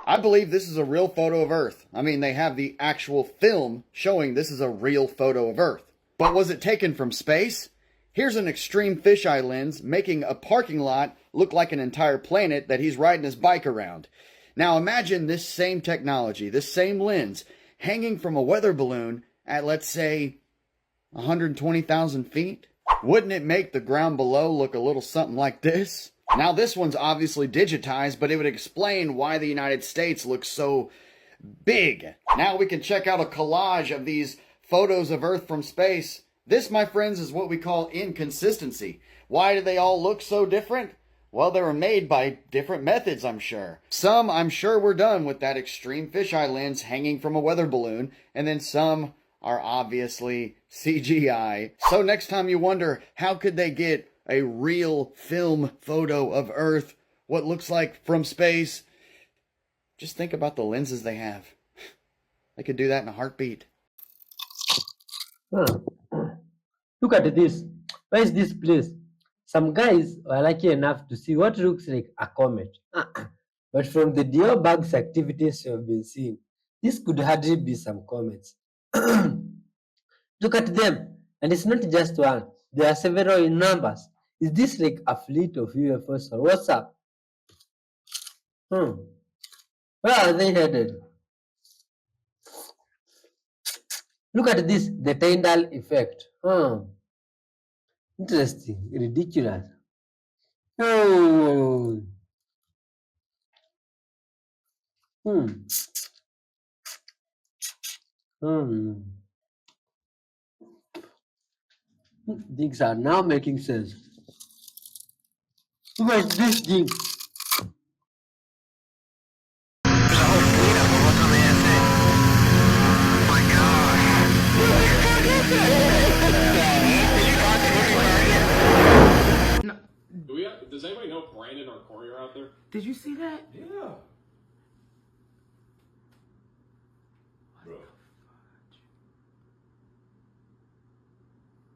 I believe this is a real photo of Earth. I mean, they have the actual film showing this is a real photo of Earth. But was it taken from space? Here's an extreme fisheye lens making a parking lot look like an entire planet that he's riding his bike around. Now imagine this same technology, this same lens, hanging from a weather balloon at, let's say, 120,000 feet. Wouldn't it make the ground below look a little something like this? Now this one's obviously digitized, but it would explain why the United States looks so big. Now we can check out a collage of these photos of Earth from space. This, my friends, is what we call inconsistency. Why do they all look so different? Well, they were made by different methods, I'm sure. Some, I'm sure, were done with that extreme fisheye lens hanging from a weather balloon, and then some are obviously CGI. So next time you wonder, how could they get a real film photo of Earth, what looks like from space, just think about the lenses they have. They could do that in a heartbeat. Look at this. Where is this place? Some guys are lucky enough to see what looks like a comet. But from the Dior bags activities you have been seeing, this could hardly be some comets. Look at them. And it's not just one. There are several in numbers. Is this like a fleet of UFOs or what's up? Where are they headed? Look at this, the Tyndall effect. Interesting, ridiculous. Oh. Things are now making sense. Look at this thing. Does anybody know if Brandon or Corey are out there? Did you see that? Yeah. Bro.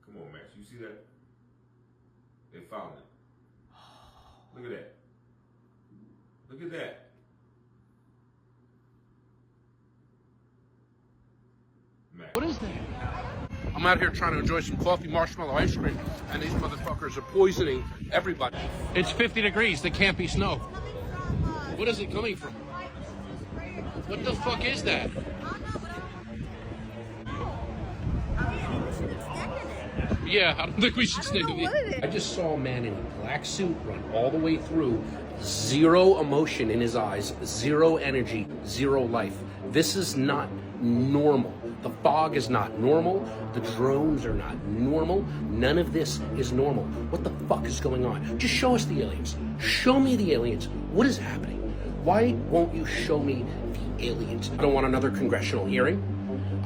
Come on, Max. You see that? They found it. Look at that. Look at that. Max. What is that? I'm out here trying to enjoy some coffee marshmallow ice cream, and these motherfuckers are poisoning everybody. It's 50 degrees. There can't be snow. What is it coming from? What the fuck is that? Yeah, I don't think we should stay with it. I just saw a man in a black suit run all the way through. Zero emotion in his eyes, zero energy, zero life. This is not normal. The fog is not normal. The drones are not normal. None of this is normal. What the fuck is going on? Just show us the aliens. Show me the aliens. What is happening? Why won't you show me the aliens? I don't want another congressional hearing.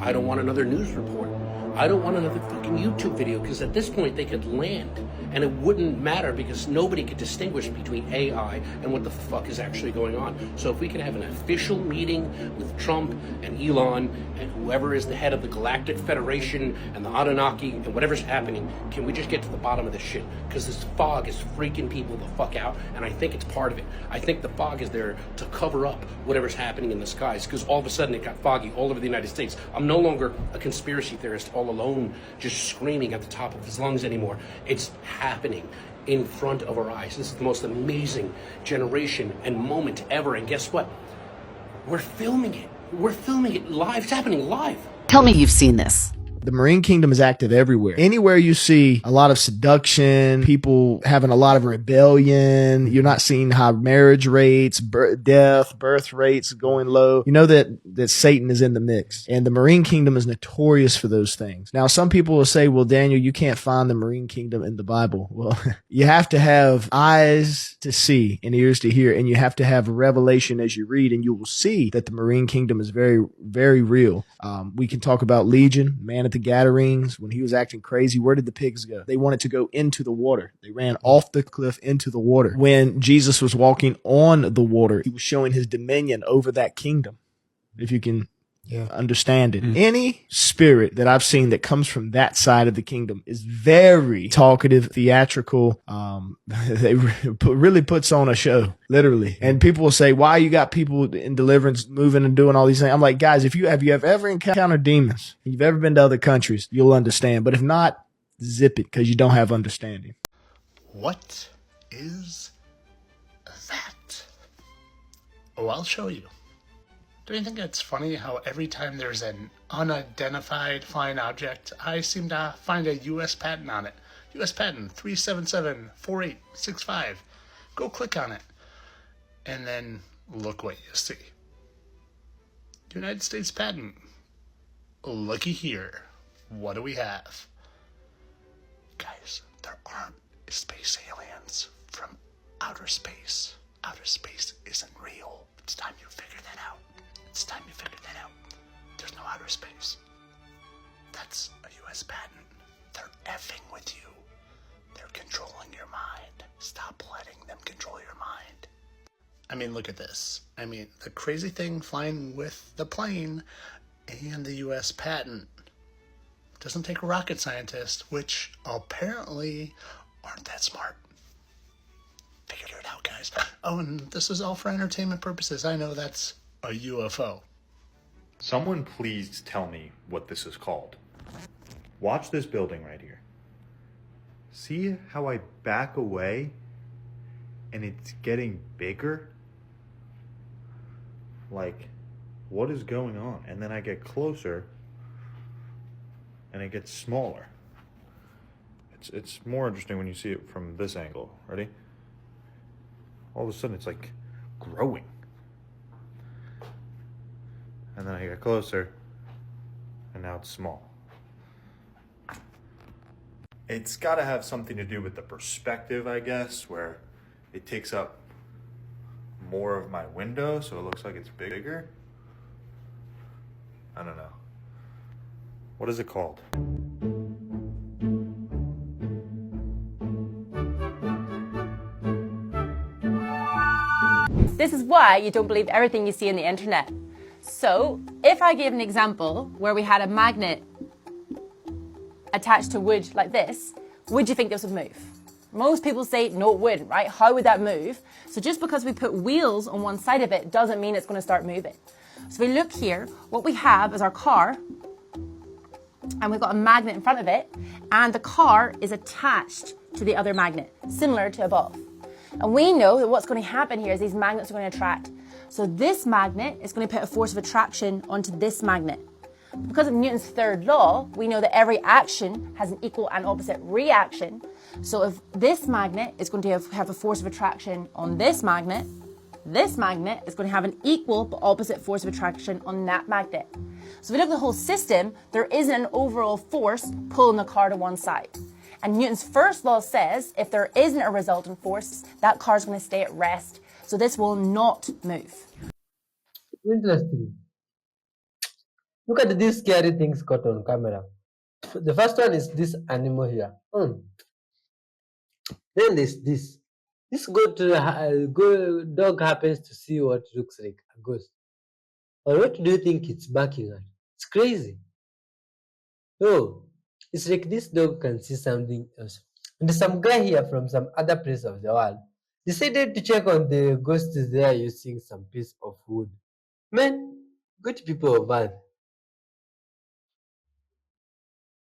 I don't want another news report. I don't want another fucking YouTube video, because at this point they could land and it wouldn't matter, because nobody could distinguish between AI and what the fuck is actually going on. So if we can have an official meeting with Trump and Elon and whoever is the head of the Galactic Federation and the Anunnaki and whatever's happening, can we just get to the bottom of this shit? Because this fog is freaking people the fuck out, and I think it's part of it. I think the fog is there to cover up whatever's happening in the skies, because all of a sudden it got foggy all over the United States. I'm no longer a conspiracy theorist all alone just screaming at the top of his lungs anymore. It's happening in front of our eyes. This is the most amazing generation and moment ever, and guess what? We're filming it. We're filming it live. It's happening live. Tell me you've seen this. The Marine Kingdom is active everywhere. Anywhere you see a lot of seduction, people having a lot of rebellion, you're not seeing high marriage rates, birth rates going low. You know that Satan is in the mix. And the Marine Kingdom is notorious for those things. Now, some people will say, well, Daniel, you can't find the Marine Kingdom in the Bible. Well, you have to have eyes to see and ears to hear, and you have to have revelation as you read, and you will see that the Marine Kingdom is very, very real. We can talk about Legion, man at the Gadarenes, when he was acting crazy. Where did the pigs go? They wanted to go into the water. They ran off the cliff into the water. When Jesus was walking on the water, he was showing his dominion over that kingdom. If you can understanding. Any spirit that I've seen that comes from that side of the kingdom is very talkative, theatrical. They really puts on a show, literally. And people will say, why you got people in deliverance moving and doing all these things? I'm like, guys, if you have ever encountered demons, you've ever been to other countries, you'll understand. But if not, zip it, because you don't have understanding. What is that? Oh, I'll show you. Do you think it's funny how every time there's an unidentified flying object, I seem to find a U.S. patent on it? U.S. patent 3774865. Go click on it. And then look what you see. United States patent. Looky here. What do we have? Guys, there aren't space aliens from outer space. Outer space isn't real. It's time you figure that out. It's time you figure that out. There's no outer space. That's a U.S. patent. They're effing with you. They're controlling your mind. Stop letting them control your mind. I mean, look at this. I mean, the crazy thing flying with the plane and the U.S. patent. Doesn't take a rocket scientist, which apparently aren't that smart. Figure it out, guys. Oh, and this is all for entertainment purposes. I know that's a UFO. Someone please tell me what this is called. Watch this building right here. See how I back away and it's getting bigger? Like, what is going on? And then I get closer and it gets smaller. It's more interesting when you see it from this angle. Ready? All of a sudden it's like growing. And then I get closer, and now it's small. It's got to have something to do with the perspective, I guess, where it takes up more of my window, so it looks like it's bigger. I don't know. What is it called? This is why you don't believe everything you see on the internet. So, if I gave an example where we had a magnet attached to wood like this, would you think this would move? Most people say, no, it wouldn't, right? How would that move? So just because we put wheels on one side of it doesn't mean it's going to start moving. So if we look here, what we have is our car, and we've got a magnet in front of it, and the car is attached to the other magnet, similar to above. And we know that what's going to happen here is these magnets are going to attract. So this magnet is going to put a force of attraction onto this magnet. Because of Newton's third law, we know that every action has an equal and opposite reaction. So if this magnet is going to have a force of attraction on this magnet is going to have an equal but opposite force of attraction on that magnet. So if we look at the whole system, there isn't an overall force pulling the car to one side. And Newton's first law says if there isn't a resultant force, that car is going to stay at rest. So this will not move. Interesting. Look at these scary things caught on camera. The first one is this animal here. Then there's this. This dog happens to see what looks like a ghost. Or what do you think it's barking at? It's crazy. Oh, it's like this dog can see something else. And some guy here from some other place of the world decided to check on the ghosts there using some piece of wood. Man, good people of Earth.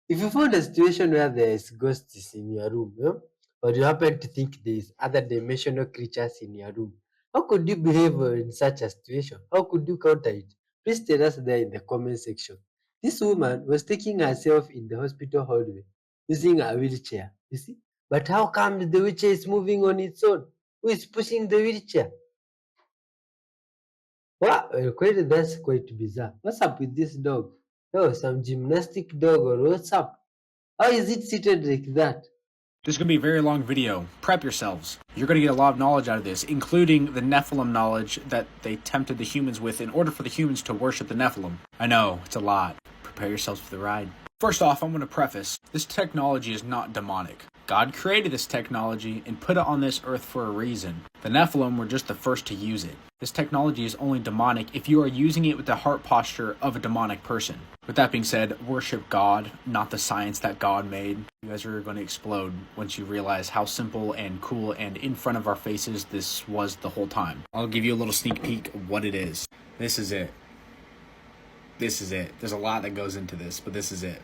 If you found a situation where there is ghosts in your room, or you happen to think there is other dimensional creatures in your room, how could you behave in such a situation? How could you counter it? Please tell us there in the comment section. This woman was taking herself in the hospital hallway using a wheelchair, you see? But how come the wheelchair is moving on its own? Who is pushing the wheelchair? Wow, that's quite bizarre. What's up with this dog? Oh, some gymnastic dog or what's up? How is it seated like that? This is going to be a very long video. Prep yourselves. You're going to get a lot of knowledge out of this, including the Nephilim knowledge that they tempted the humans with in order for the humans to worship the Nephilim. I know, it's a lot. Prepare yourselves for the ride. First off, I'm going to preface, this technology is not demonic. God created this technology and put it on this earth for a reason. The Nephilim were just the first to use it. This technology is only demonic if you are using it with the heart posture of a demonic person. With that being said, worship God, not the science that God made. You guys are going to explode once you realize how simple and cool and in front of our faces this was the whole time. I'll give you a little sneak peek of what it is. This is it. This is it. There's a lot that goes into this, but this is it.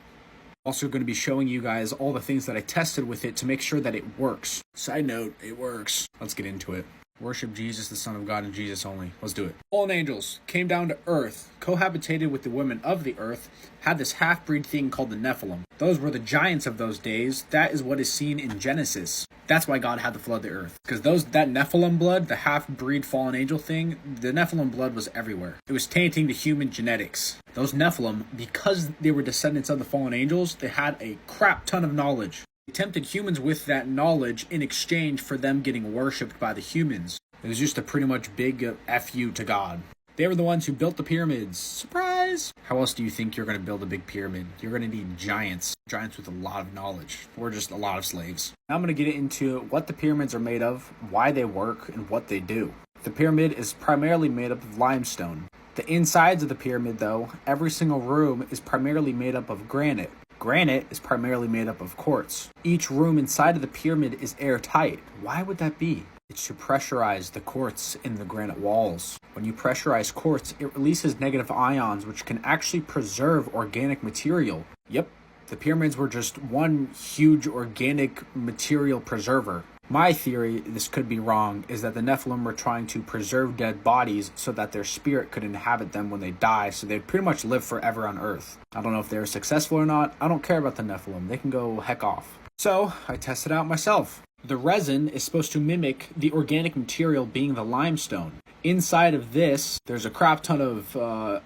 Also going to be showing you guys all the things that I tested with it to make sure that it works. Side note, it works. Let's get into it. Worship Jesus, the Son of God, and Jesus only. Let's do it. Fallen angels came down to earth, cohabitated with the women of the earth, had this half-breed thing called the Nephilim. Those were the giants of those days. That is what is seen in Genesis. That's why God had to flood the earth. Because that Nephilim blood, the half-breed fallen angel thing, the Nephilim blood was everywhere. It was tainting the human genetics. Those Nephilim, because they were descendants of the fallen angels, they had a crap ton of knowledge. They tempted humans with that knowledge in exchange for them getting worshipped by the humans. It was just a pretty much big F-U to God. They were the ones who built the pyramids. Surprise! How else do you think you're going to build a big pyramid? You're going to need giants. Giants with a lot of knowledge. Or just a lot of slaves. Now I'm going to get into what the pyramids are made of, why they work, and what they do. The pyramid is primarily made up of limestone. The insides of the pyramid, though, every single room is primarily made up of granite. Granite is primarily made up of quartz. Each room inside of the pyramid is airtight. Why would that be? It's to pressurize the quartz in the granite walls. When you pressurize quartz, it releases negative ions, which can actually preserve organic material. Yep, the pyramids were just one huge organic material preserver. My theory, this could be wrong, is that the Nephilim were trying to preserve dead bodies so that their spirit could inhabit them when they die, so they'd pretty much live forever on Earth. I don't know if they were successful or not. I don't care about the Nephilim. They can go heck off. So, I tested out myself. The resin is supposed to mimic the organic material being the limestone. Inside of this, there's a crap ton of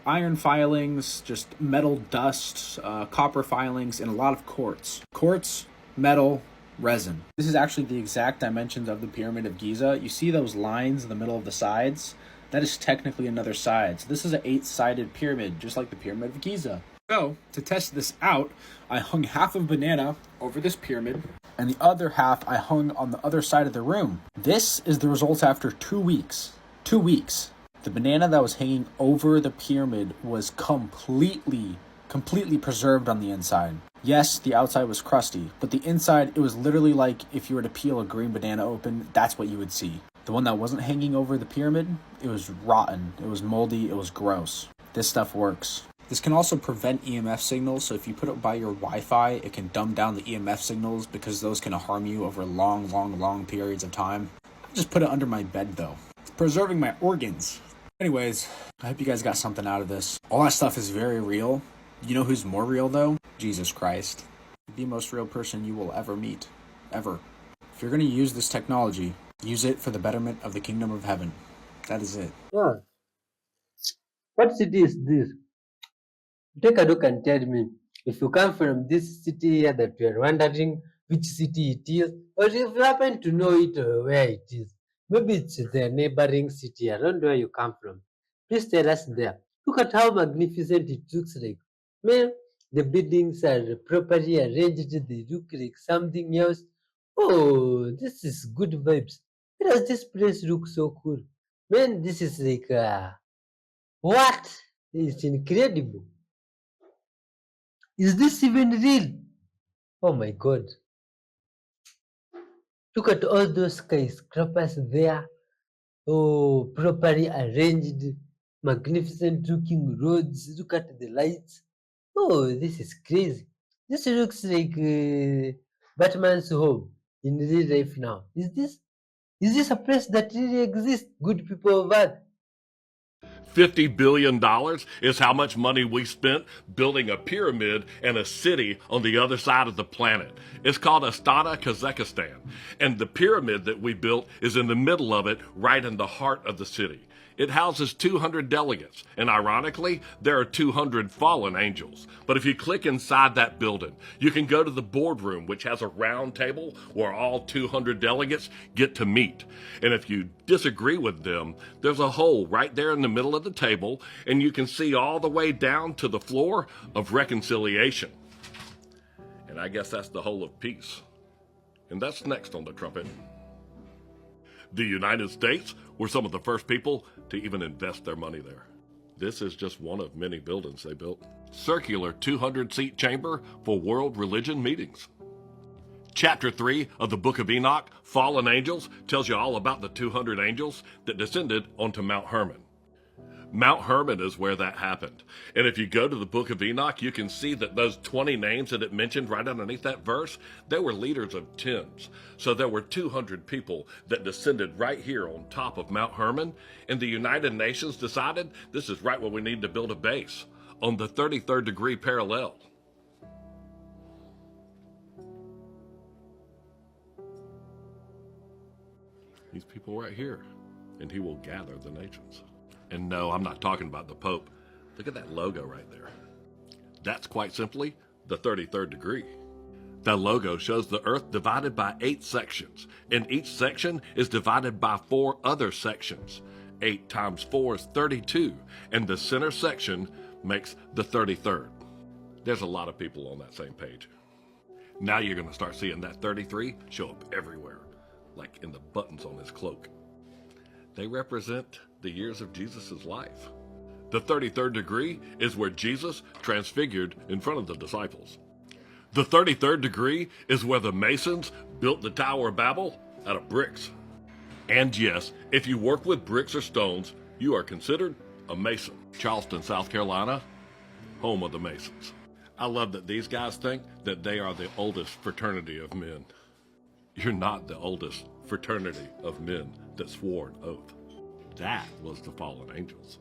iron filings, just metal dust, copper filings, and a lot of quartz. Quartz, metal, resin. This is actually the exact dimensions of the Pyramid of Giza. You see those lines in the middle of the sides? That is technically another side. So this is an 8-sided pyramid, just like the Pyramid of Giza. So, to test this out, I hung half of a banana over this pyramid, and the other half I hung on the other side of the room. This is the result after 2 weeks. 2 weeks. The banana that was hanging over the pyramid was completely preserved on the inside. Yes, the outside was crusty, but the inside, it was literally like if you were to peel a green banana open, that's what you would see. The one that wasn't hanging over the pyramid, it was rotten, it was moldy, it was gross. This stuff works. This can also prevent EMF signals, so if you put it by your Wi-Fi, it can dumb down the EMF signals because those can harm you over long periods of time. I just put it under my bed though. It's preserving my organs. Anyways, I hope you guys got something out of this. All that stuff is very real. You know who's more real though? Jesus Christ. The most real person you will ever meet. Ever. If you're going to use this technology, use it for the betterment of the kingdom of heaven. That is it. Yeah. What city is this? Take a look and tell me if you come from this city here that you are wondering which city it is, or if you happen to know it or where it is. Maybe it's the neighboring city. I don't know where you come from. Please tell us there. Look at how magnificent it looks like. Man, the buildings are properly arranged. They look like something else. Oh, this is good vibes. Why does this place look so cool? Man, this is like, what? It's incredible. Is this even real? Oh my God. Look at all those skyscrapers there. Oh, properly arranged, magnificent looking roads. Look at the lights. Oh, this is crazy. This looks like Batman's home in real life now. Is this a place that really exists? Good people of Earth. $50 billion is how much money we spent building a pyramid and a city on the other side of the planet. It's called Astana, Kazakhstan. And the pyramid that we built is in the middle of it, right in the heart of the city. It houses 200 delegates, and ironically, there are 200 fallen angels. But if you click inside that building, you can go to the boardroom, which has a round table where all 200 delegates get to meet. And if you disagree with them, there's a hole right there in the middle of the table, and you can see all the way down to the floor of reconciliation. And I guess that's the hole of peace. and that's next on the trumpet. The United States were some of the first people to even invest their money there. This is just one of many buildings they built. Circular 200-seat chamber for world religion meetings. Chapter 3 of the Book of Enoch, Fallen Angels, tells you all about the 200 angels that descended onto Mount Hermon. Mount Hermon is where that happened. And if you go to the Book of Enoch, you can see that those 20 names that it mentioned right underneath that verse, they were leaders of tens. So there were 200 people that descended right here on top of Mount Hermon. And the United Nations decided this is right where we need to build a base, on the 33rd degree parallel. These people right here, and he will gather the nations. And no, I'm not talking about the Pope. Look at that logo right there. That's quite simply the 33rd degree. That logo shows the Earth divided by 8 sections, and each section is divided by 4 other sections. 8 times 4 is 32, and the center section makes the 33rd. There's a lot of people on that same page. Now you're going to start seeing that 33 show up everywhere, like in the buttons on his cloak. They represent the years of Jesus' life. The 33rd degree is where Jesus transfigured in front of the disciples. The 33rd degree is where the Masons built the Tower of Babel out of bricks. And yes, if you work with bricks or stones, you are considered a Mason. Charleston, South Carolina, home of the Masons. I love that these guys think that they are the oldest fraternity of men. You're not the oldest fraternity of men that swore an oath. That was the fallen angels.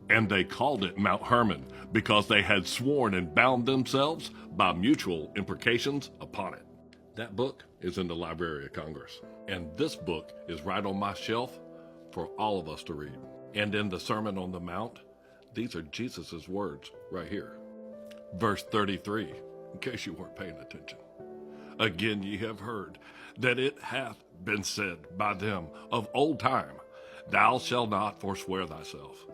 And they called it Mount Hermon because they had sworn and bound themselves by mutual imprecations upon it. That book is in the Library of Congress. And this book is right on my shelf for all of us to read. And in the Sermon on the Mount, these are Jesus' words right here. Verse 33, in case you weren't paying attention. Again ye have heard that it hath been said by them of old time, Thou shalt not forswear thyself,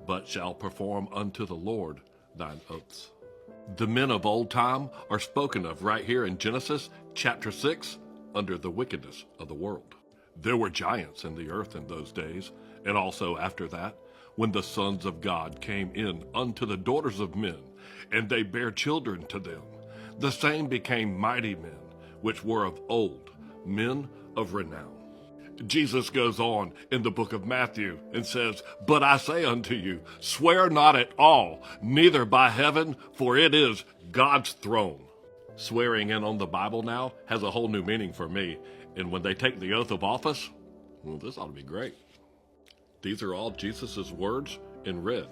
but shalt perform unto the Lord thine oaths. The men of old time are spoken of right here in Genesis chapter 6 under the wickedness of the world. There were giants in the earth in those days, and also after that, when the sons of God came in unto the daughters of men, and they bare children to them. The same became mighty men, which were of old, men of renown. Jesus goes on in the book of Matthew and says, But I say unto you, swear not at all, neither by heaven, for it is God's throne. Swearing in on the Bible now has a whole new meaning for me. And when they take the oath of office, well, this ought to be great. These are all Jesus' words in red,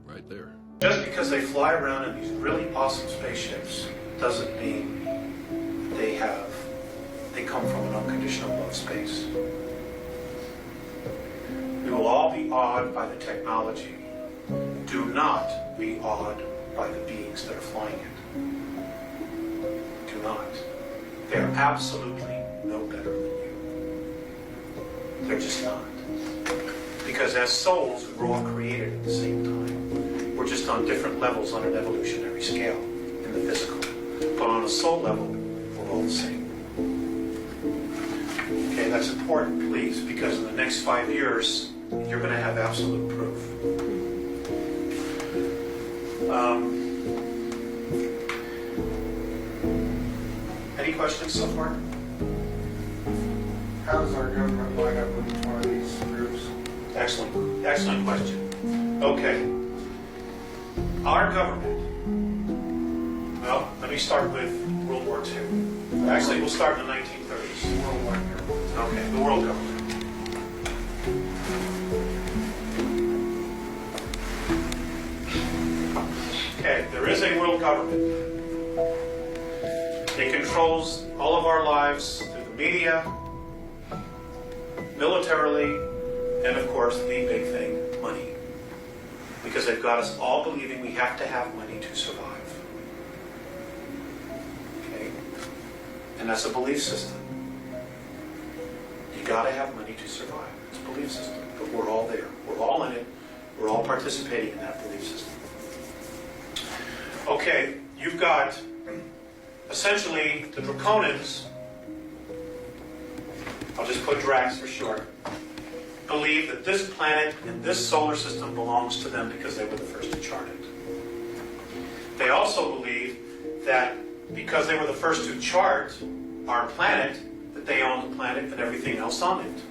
right there. Just because they fly around in these really awesome spaceships doesn't mean they come from an unconditional love space. We will all be awed by the technology. Do not be awed by the beings that are flying it. Do not. They are absolutely no better than you. They're just not. Because as souls, we were all created at the same time. We're just on different levels on an evolutionary scale in the physical. But on a soul level, we're all the same. Okay, that's important, please, because in the next 5 years, you're going to have absolute proof. Any questions so far? How does our government line up with each one of these groups? Excellent question. Okay. Our government, well, let me start with World War II. Actually, we'll start in the 1930s. World War II. Okay, the world government. Okay, there is a world government. It controls all of our lives through the media, militarily, and of course, the big thing, money. Because they've got us all believing we have to have money to survive. Okay? And that's a belief system. You gotta have money to survive. It's a belief system. But we're all there. We're all in it. We're all participating in that belief system. Okay, you've got essentially the Draconians I'll just put Drax for short, believe that this planet and this solar system belongs to them because they were the first to chart it. They also believe that because they were the first to chart our planet, that they own the planet and everything else on it,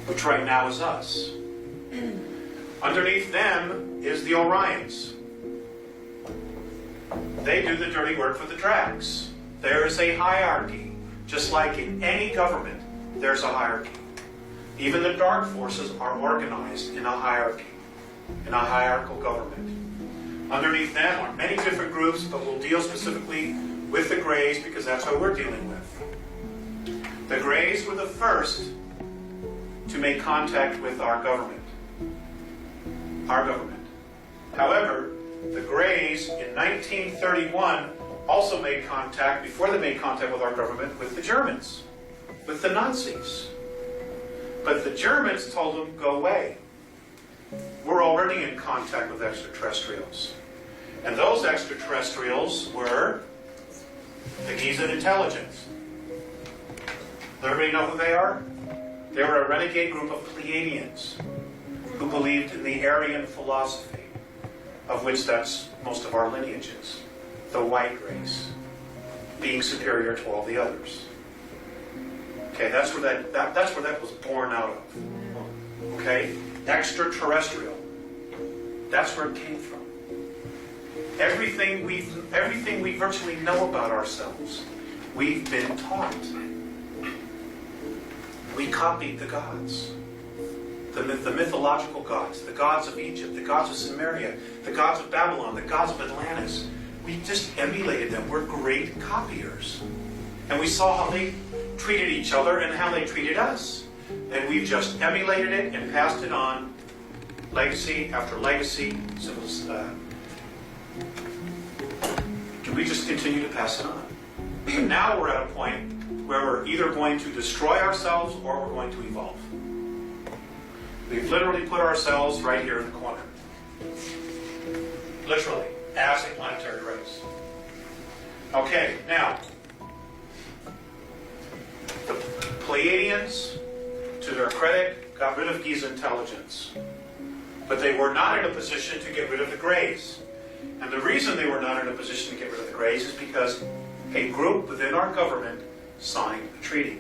which right now is us. Underneath them is the Orions. They do the dirty work for the Drax. There is a hierarchy. Just like in any government, there's a hierarchy. Even the dark forces are organized in a hierarchy, in a hierarchical government. Underneath them are many different groups, but we'll deal specifically with the Greys because that's what we're dealing with. The Greys were the first to make contact with our government. Our government. However, the Greys in 1931 also made contact, before they made contact with our government, with the Germans, with the Nazis. But the Germans told them, go away. We're already in contact with extraterrestrials. And those extraterrestrials were the Gizan intelligence. Does everybody know who they are? They were a renegade group of Pleiadians who believed in the Aryan philosophy, of which that's most of our lineage is. The white race being superior to all the others. Okay, that's where that was born out of. Okay, extraterrestrial. That's where it came from. Everything we virtually know about ourselves, we've been taught. We copied the gods, the mythological gods, the gods of Egypt, the gods of Sumeria, the gods of Babylon, the gods of Atlantis. We just emulated them. We're great copiers. And we saw how they treated each other and how they treated us. And we've just emulated it and passed it on, legacy after legacy. We just continue to pass it on. But now we're at a point where we're either going to destroy ourselves or we're going to evolve. We've literally put ourselves right here in the corner. Literally, as a planetary race. Okay, now, the Pleiadians, to their credit, got rid of Giza intelligence. But they were not in a position to get rid of the Greys. And the reason they were not in a position to get rid of the Greys is because a group within our government signed the treaty.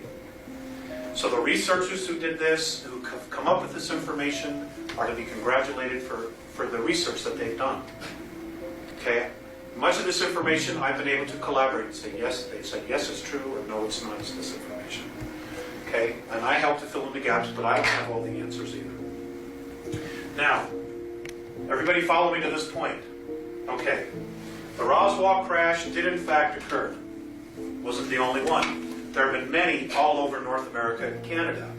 So the researchers who did this, who have come up with this information, are to be congratulated for the research that they've done. Okay? Much of this information I've been able to collaborate and say, yes, they said, yes, it's true, or no, it's not, it's this information. Okay? And I help to fill in the gaps, but I don't have all the answers either. Now, everybody follow me to this point. Okay. The Roswell crash did in fact occur. Wasn't the only one. There have been many all over North America and Canada.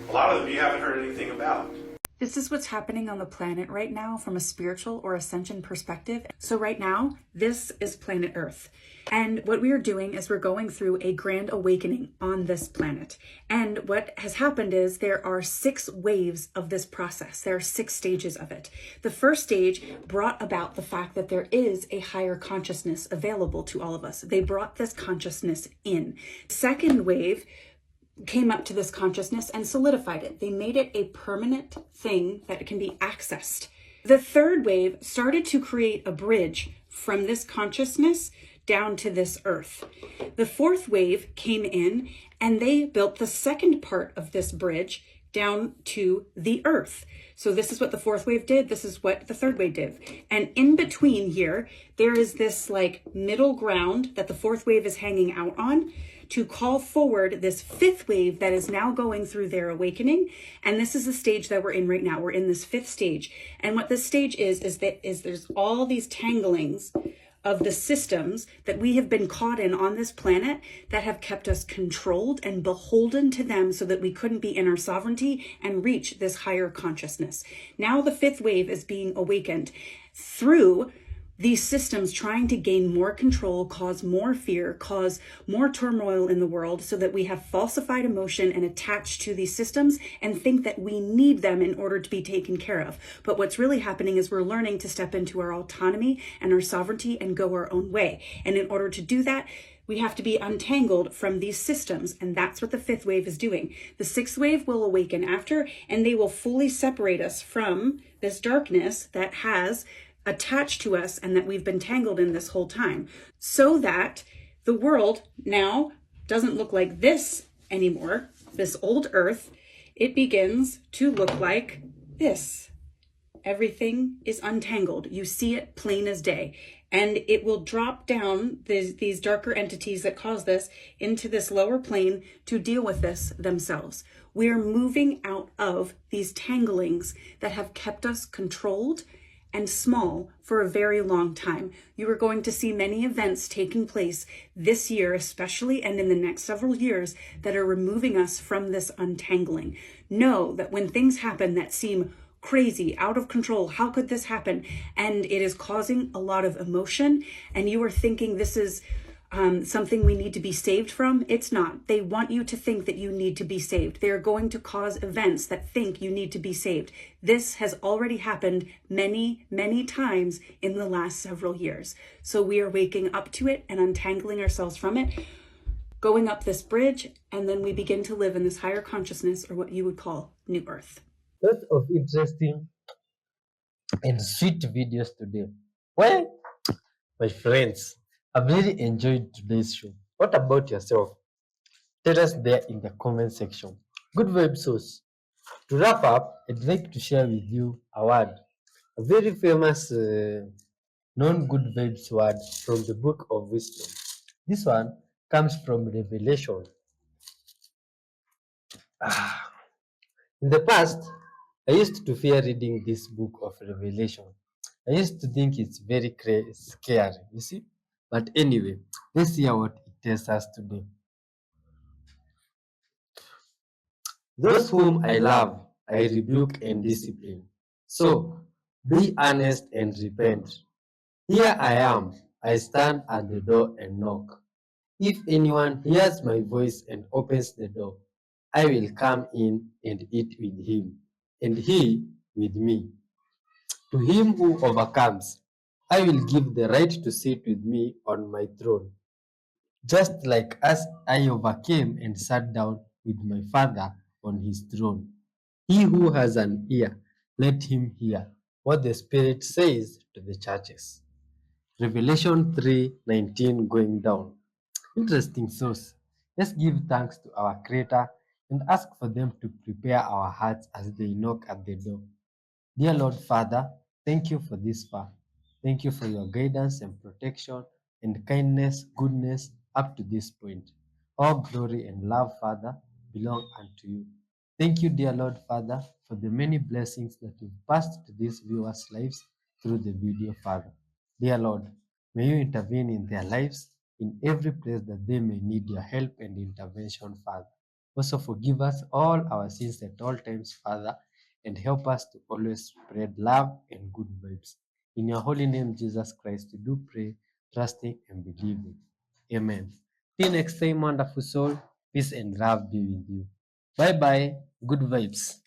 A lot of them you haven't heard anything about. This is what's happening on the planet right now from a spiritual or ascension perspective. So right now, this is planet Earth. And what we are doing is we're going through a grand awakening on this planet. And what has happened is there are 6 waves of this process. There are 6 stages of it. The first stage brought about the fact that there is a higher consciousness available to all of us. They brought this consciousness in. Second wave came up to this consciousness and solidified it. They made it a permanent thing that can be accessed. The third wave started to create a bridge from this consciousness down to this earth. The fourth wave came in and they built the second part of this bridge down to the earth. So this is what the fourth wave did. This is what the third wave did. And in between here, there is this like middle ground that the fourth wave is hanging out on to call forward this fifth wave that is now going through their awakening. And this is the stage that we're in right now. We're in this fifth stage. And what this stage is there's all these tanglings of the systems that we have been caught in on this planet that have kept us controlled and beholden to them so that we couldn't be in our sovereignty and reach this higher consciousness. Now the fifth wave is being awakened through these systems trying to gain more control, cause more fear, cause more turmoil in the world so that we have falsified emotion and attach to these systems and think that we need them in order to be taken care of. But what's really happening is we're learning to step into our autonomy and our sovereignty and go our own way. And in order to do that, we have to be untangled from these systems, and that's what the fifth wave is doing. The sixth wave will awaken after, and they will fully separate us from this darkness that has attached to us and that we've been tangled in this whole time, so that the world now doesn't look like this anymore, this old earth. It begins to look like this. Everything is untangled. You see it plain as day. And it will drop down these darker entities that cause this into this lower plane to deal with this themselves. We're moving out of these tanglings that have kept us controlled and small for a very long time. You are going to see many events taking place this year, especially, and in the next several years, that are removing us from this untangling. Know that when things happen that seem crazy, out of control, how could this happen? And it is causing a lot of emotion, and you are thinking this is something we need to be saved from. It's not. They want you to think that you need to be saved. They are going to cause events that think you need to be saved. This has already happened many, many times in the last several years. So we are waking up to it and untangling ourselves from it, going up this bridge, and then we begin to live in this higher consciousness, or what you would call New Earth. Lots of interesting and sweet videos today. Well, my friends, I've really enjoyed today's show. What about yourself? Tell us there in the comment section. Good vibe source. To wrap up, I'd like to share with you a word, a very famous non-good vibes word from the book of wisdom. This one comes from Revelation. In the past, I used to fear reading this book of Revelation. I used to think it's very scary, you see? But anyway, let's hear what it tells us today. Those whom I love, I rebuke and discipline. So, be earnest and repent. Here I am, I stand at the door and knock. If anyone hears my voice and opens the door, I will come in and eat with him, and he with me. To him who overcomes, I will give the right to sit with me on my throne, just like as I overcame and sat down with my Father on his throne. He who has an ear, let him hear what the Spirit says to the churches. Revelation 3:19 going down. Interesting source. Let's give thanks to our Creator and ask for them to prepare our hearts as they knock at the door. Dear Lord Father, thank you for this far. Thank you for your guidance and protection and kindness, goodness up to this point. All glory and love, Father, belong unto you. Thank you, dear Lord Father, for the many blessings that you've passed to these viewers' lives through the video, Father. Dear Lord, may you intervene in their lives in every place that they may need your help and intervention, Father. Also forgive us all our sins at all times, Father, and help us to always spread love and good vibes. In your holy name, Jesus Christ, we do pray, trusting and believing. Amen. Till next time, wonderful soul, peace and love be with you. Bye bye. Good vibes.